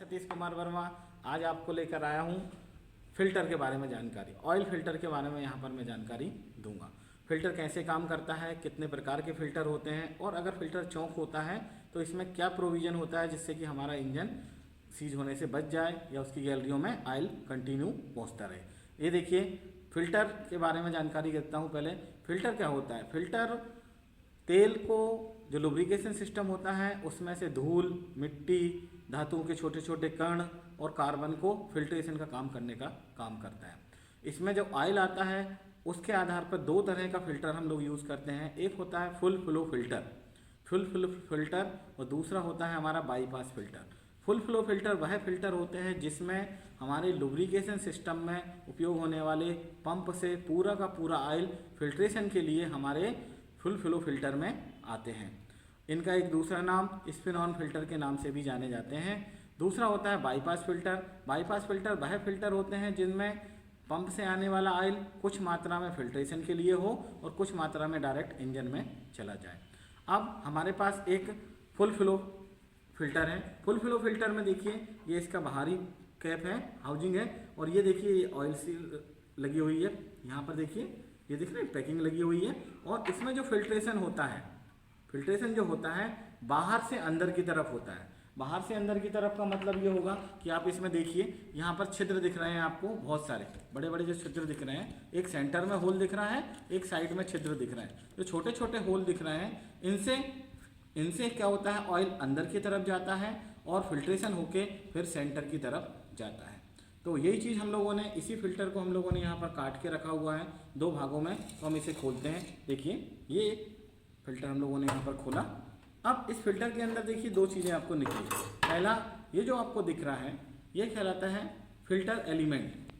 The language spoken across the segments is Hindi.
सतीश कुमार वर्मा। आज आपको लेकर आया हूँ फ़िल्टर के बारे में जानकारी। ऑयल फ़िल्टर के बारे में यहाँ पर मैं जानकारी दूंगा। फ़िल्टर कैसे काम करता है, कितने प्रकार के फ़िल्टर होते हैं, और अगर फ़िल्टर चौक होता है तो इसमें क्या प्रोविज़न होता है जिससे कि हमारा इंजन सीज होने से बच जाए या उसकी गैलरियों में ऑयल कंटिन्यू पहुँचता रहे। ये देखिए, फ़िल्टर के बारे में जानकारी देता हूँ। पहले फ़िल्टर क्या होता है। फ़िल्टर तेल को, जो लुब्रिकेशन सिस्टम होता है, उसमें से धूल, मिट्टी, धातुओं के छोटे छोटे कण और कार्बन को फिल्ट्रेशन का काम करने का काम करता है। इसमें जो ऑयल आता है उसके आधार पर दो तरह का फ़िल्टर हम लोग यूज़ करते हैं। एक होता है फुल फ्लो फ़िल्टर और दूसरा होता है हमारा bypass filter. Full flow filter वह फ़िल्टर होते हैं जिसमें हमारे लुब्रिकेशन सिस्टम में उपयोग होने वाले पंप से पूरा का पूरा ऑयल फिल्ट्रेशन के लिए हमारे फुल फ्लो फ़िल्टर में आते हैं। इनका एक दूसरा नाम स्पिन ऑन फ़िल्टर के नाम से भी जाने जाते हैं। दूसरा होता है बाईपास फ़िल्टर। बाईपास फ़िल्टर वह फ़िल्टर होते हैं जिनमें पंप से आने वाला ऑयल कुछ मात्रा में फिल्ट्रेशन के लिए हो और कुछ मात्रा में डायरेक्ट इंजन में चला जाए। अब हमारे पास एक फुल फ्लो फ़िल्टर है। फुल फ्लो फ़िल्टर में देखिए, ये इसका बाहरी कैप है, हाउजिंग है, और ये देखिए ये ऑयल सील लगी हुई है। यहाँ पर देखिए, ये दिख रहे हैं, पैकिंग लगी हुई है। और इसमें जो फिल्ट्रेशन होता है, फिल्ट्रेशन जो होता है बाहर से अंदर की तरफ होता है। बाहर से अंदर की तरफ का मतलब ये होगा कि आप इसमें देखिए, यहाँ पर छिद्र दिख रहे हैं आपको, बहुत सारे बड़े बड़े जो छिद्र दिख रहे हैं। एक सेंटर में होल दिख रहा है, एक साइड में छिद्र दिख रहे हैं। जो छोटे छोटे होल दिख रहे हैं, इनसे क्या होता है, ऑयल अंदर की तरफ जाता है और फिल्ट्रेशन होके फिर सेंटर की तरफ जाता है। तो यही चीज़ हम लोगों ने, इसी फिल्टर को हम लोगों ने यहाँ पर काट के रखा हुआ है दो भागों में। तो हम इसे खोलते हैं। देखिए, ये फिल्टर हम लोगों ने यहाँ पर खोला। अब इस फिल्टर के अंदर देखिए दो चीज़ें आपको निकली। पहला, ये जो आपको दिख रहा है ये कहलाता है फिल्टर एलिमेंट।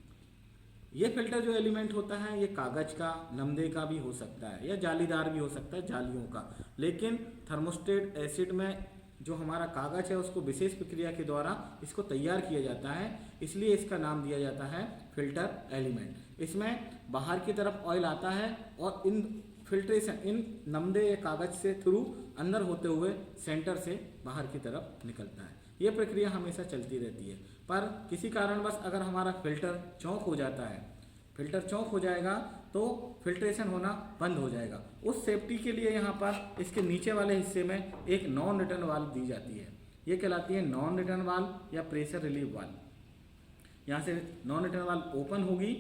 ये फिल्टर जो एलिमेंट होता है ये कागज़ का, नमदे का भी हो सकता है या जालीदार भी हो सकता है, जालियों का। लेकिन थर्मोस्टेट एसिड में जो हमारा कागज़ है उसको विशेष प्रक्रिया के द्वारा इसको तैयार किया जाता है, इसलिए इसका नाम दिया जाता है फिल्टर एलिमेंट। इसमें बाहर की तरफ ऑयल आता है और इन फिल्ट्रेशन, इन नमदे कागज़ से थ्रू अंदर होते हुए सेंटर से बाहर की तरफ निकलता है। ये प्रक्रिया हमेशा चलती रहती है। पर किसी कारणवश अगर हमारा फिल्टर चौक हो जाता है, फिल्टर चौक हो जाएगा तो फिल्ट्रेशन होना बंद हो जाएगा। उस सेफ्टी के लिए यहाँ पर इसके नीचे वाले हिस्से में एक नॉन रिटर्न वाल्व दी जाती है। ये कहलाती है नॉन रिटर्न वाल्व या प्रेशर रिलीफ वाल्व। यहाँ से नॉन रिटर्न वाल्व ओपन होगी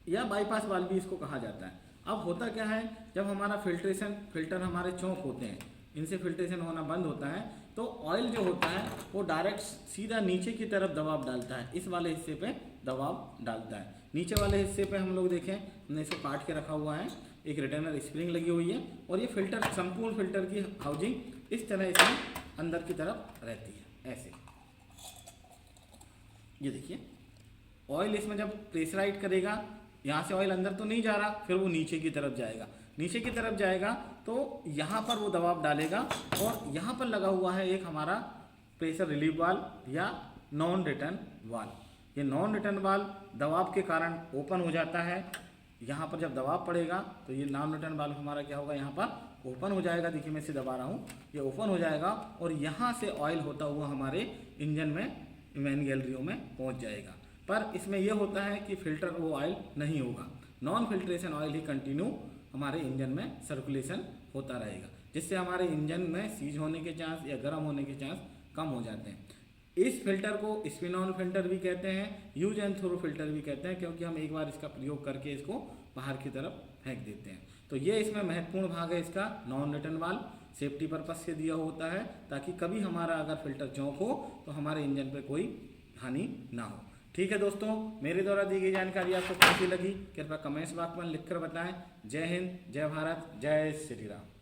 या बाईपास वाल्व भी इसको कहा जाता है। अब होता क्या है, जब हमारा फिल्टर हमारे चौक होते हैं, इनसे फिल्ट्रेशन होना बंद होता है, तो ऑयल जो होता है वो डायरेक्ट सीधा नीचे की तरफ दबाव डालता है। इस वाले हिस्से पे दबाव डालता है। नीचे वाले हिस्से पे हम लोग देखें, हमने इसको काट के रखा हुआ है, एक रिटर्नर स्प्रिंग लगी हुई है, और ये फिल्टर, संपूर्ण फिल्टर की हाउजिंग इस तरह इसमें अंदर की तरफ रहती है, ऐसे। ये देखिए, ऑयल इसमें जब प्रेशराइज करेगा, यहाँ से ऑयल अंदर तो नहीं जा रहा, फिर वो नीचे की तरफ जाएगा। नीचे की तरफ जाएगा तो यहाँ पर वो दबाव डालेगा, और यहाँ पर लगा हुआ है एक हमारा प्रेशर रिलीफ वाल्व या नॉन रिटर्न वाल्व। ये नॉन रिटर्न वाल्व दबाव के कारण ओपन हो जाता है। यहाँ पर जब दबाव पड़ेगा तो ये नॉन रिटर्न वाल्व हमारा क्या होगा, यहाँ पर ओपन हो जाएगा। देखिए, मैं इसे दबा रहा हूँ, ये ओपन हो जाएगा और यहाँ से ऑयल होता हुआ हमारे इंजन में, मेन गैलरियों में पहुँच जाएगा। पर इसमें यह होता है कि फिल्टर वो ऑयल नहीं होगा, नॉन फिल्ट्रेशन ऑयल ही कंटिन्यू हमारे इंजन में सर्कुलेशन होता रहेगा, जिससे हमारे इंजन में सीज होने के चांस या गर्म होने के चांस कम हो जाते हैं। इस फिल्टर को स्पिन ऑन फिल्टर भी कहते हैं, यूज एंड थ्रो फिल्टर भी कहते हैं, क्योंकि हम एक बार इसका प्रयोग करके इसको बाहर की तरफ फेंक देते हैं। तो ये इसमें महत्वपूर्ण भाग है इसका। Non return valve safety purpose से दिया होता है, ताकि कभी हमारा अगर फिल्टर चौक हो तो हमारे इंजन पर कोई हानि ना हो। ठीक है दोस्तों, मेरे द्वारा दी गई जानकारी आपको कैसी लगी, कृपया कमेंट्स बॉक्स में लिखकर बताएं। जय हिंद, जय भारत, जय श्री राम।